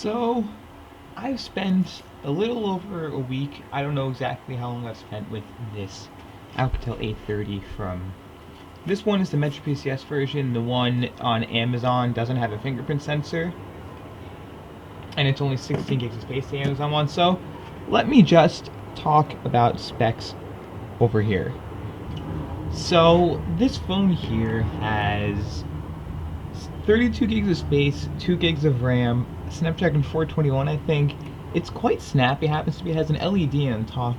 So, I've spent a little over a week. I don't know exactly how long I've spent with this Alcatel A30 from. This one is the Metro PCS version. The one on Amazon doesn't have a fingerprint sensor, and it's only 16 gigs of space, the Amazon one. So, let me just talk about specs over here. So, this phone here has 32 gigs of space, 2 gigs of RAM, Snapdragon 421, I think. It's quite snappy. It happens to be, it has an LED on top,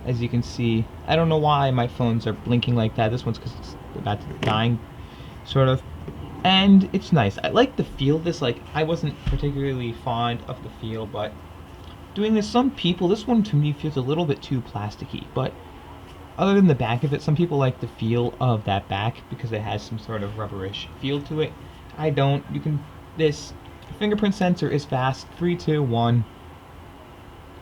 as you can see. I don't know why my phones are blinking like that. This one's because it's about to be dying, sort of. And it's nice. I like the feel of this. Like, I wasn't particularly fond of the feel, but doing this, some people, this one to me feels a little bit too plasticky, but other than the back of it, some people like the feel of that back because it has some sort of rubberish feel to it. I don't. This fingerprint sensor is fast. 321.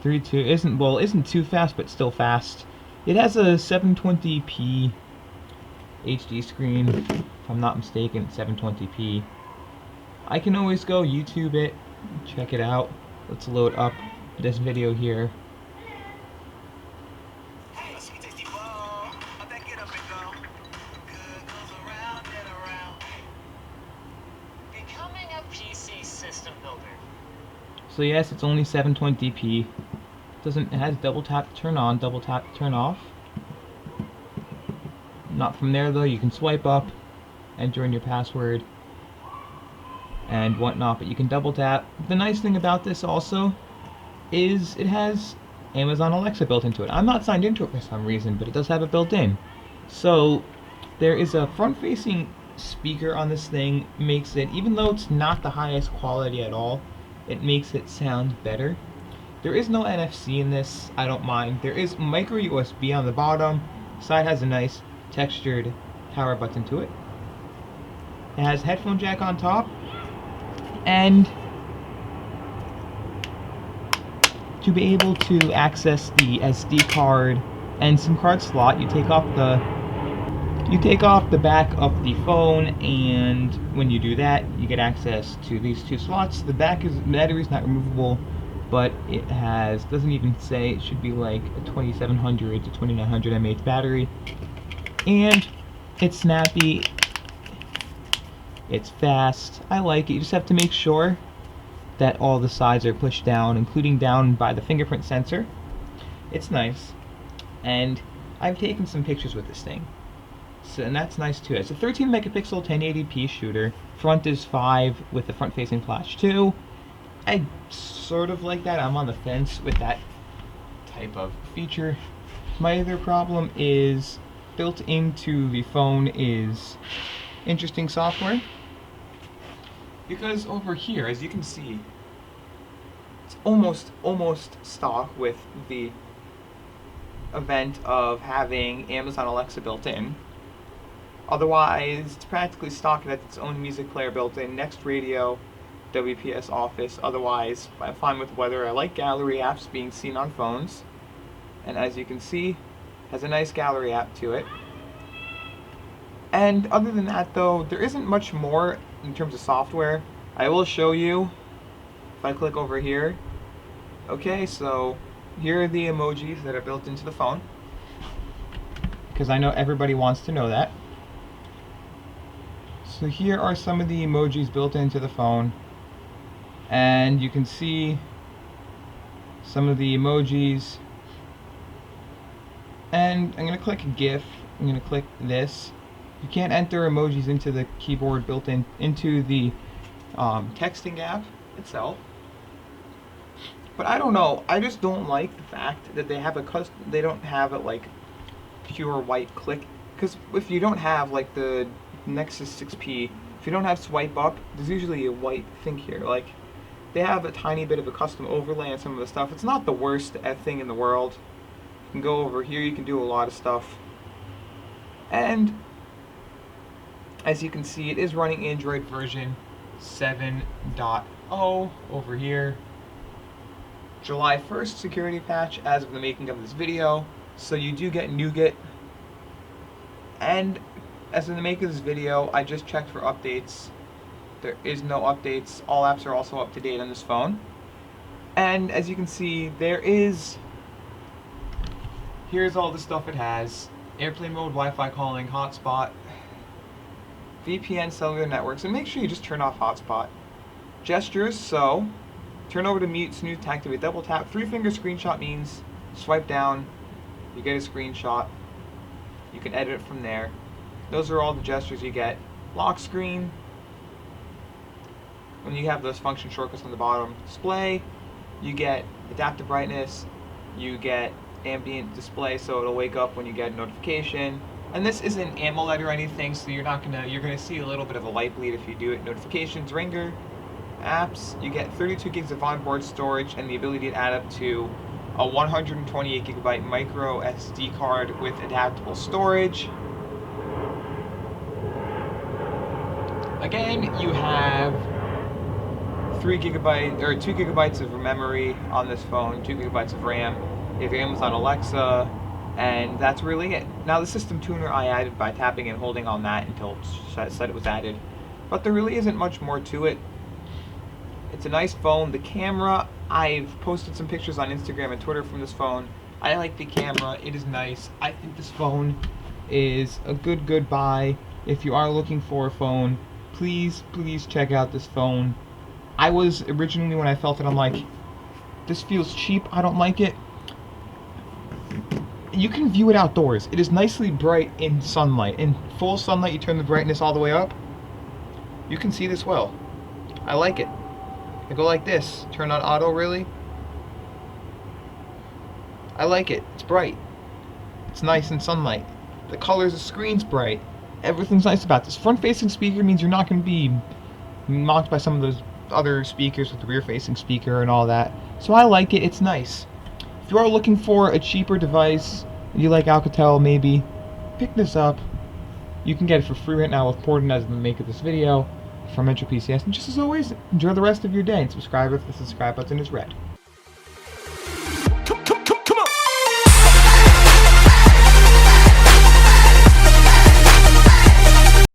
32 isn't too fast, but still fast. It has a 720p HD screen, if I'm not mistaken. 720p. I can always go YouTube it, check it out. Let's load up this video here. So yes, it's only 720p. It has double tap to turn on, double tap to turn off. Not from there though. You can swipe up, enter in your password, and whatnot. But you can double tap. The nice thing about this also is it has Amazon Alexa built into it. I'm not signed into it for some reason, but it does have it built in. So there is a front-facing speaker on this thing. Makes it, even though it's not the highest quality at all, it makes it sound better. There is no NFC in this. I don't mind. There is micro USB on the bottom. Side has a nice textured power button to it. It has headphone jack on top, and to be able to access the SD card and SIM card slot, you take off the back of the phone, and when you do that, you get access to these two slots. The battery is not removable, but it doesn't even say, it should be like a 2700 to 2900 mAh battery. And it's snappy, it's fast, I like it. You just have to make sure that all the sides are pushed down, including down by the fingerprint sensor. It's nice, and I've taken some pictures with this thing. So, and that's nice too. It's a 13 megapixel 1080p shooter. Front is 5 with the front facing flash 2. I sort of like that. I'm on the fence with that type of feature. My other problem is built into the phone is interesting software. Because over here, as you can see, it's almost stock with the event of having Amazon Alexa built in. Otherwise, it's practically stock. It has its own music player built in, Next Radio, WPS Office. Otherwise, I'm fine with weather. I like gallery apps being seen on phones. And as you can see, has a nice gallery app to it. And other than that though, there isn't much more in terms of software. I will show you if I click over here. Okay, so here are the emojis that are built into the phone, because I know everybody wants to know that. So here are some of the emojis built into the phone, and you can see some of the emojis. And I'm going to click GIF. I'm going to click this. You can't enter emojis into the keyboard built into the texting app itself. But I don't know. I just don't like the fact that they have they don't have it like pure white click. Because if you don't have like the Nexus 6P, if you don't have swipe up, there's usually a white thing here. Like, they have a tiny bit of a custom overlay on some of the stuff. It's not the worst thing in the world. You can go over here, you can do a lot of stuff. And as you can see, it is running Android version 7.0 over here. July 1st security patch as of the making of this video. So you do get NuGet. And as in the making of this video, I just checked for updates. There is no updates. All apps are also up to date on this phone. And as you can see, here's all the stuff it has. Airplane mode, Wi-Fi calling, hotspot, VPN, cellular networks, and make sure you just turn off hotspot. Gestures, so turn over to mute, snooze to activate, double tap. 3-finger screenshot means swipe down, you get a screenshot. You can edit it from there. Those are all the gestures you get. Lock screen, when you have those function shortcuts on the bottom. Display, you get adaptive brightness, you get ambient display, so it'll wake up when you get a notification. And this isn't AMOLED or anything, so you're gonna see a little bit of a light bleed if you do it. Notifications, ringer, apps, you get 32 gigs of onboard storage and the ability to add up to a 128 gigabyte micro SD card with adaptable storage. Again, you have 2 gigabytes of memory on this phone, 2 gigabytes of RAM. You have your Amazon Alexa, and that's really it. Now, the system tuner I added by tapping and holding on that until it said it was added, but there really isn't much more to it. It's a nice phone. The camera, I've posted some pictures on Instagram and Twitter from this phone. I like the camera. It is nice. I think this phone is a good buy. If you are looking for a phone, please check out this phone. I was originally, when I felt it, I'm like, this feels cheap. I don't like it. You can view it outdoors. It is nicely bright in sunlight. In full sunlight, you turn the brightness all the way up. You can see this well. I like it. I go like this. Turn on auto, really. I like it. It's bright. It's nice in sunlight. The colors, the screen's bright. Everything's nice about this. Front-facing speaker means you're not going to be mocked by some of those other speakers with the rear-facing speaker and all that. So I like it. It's nice. If you are looking for a cheaper device, you like Alcatel maybe, pick this up. You can get it for free right now with Porden as the make of this video from Central PCS. And just as always, enjoy the rest of your day and subscribe if the subscribe button is red.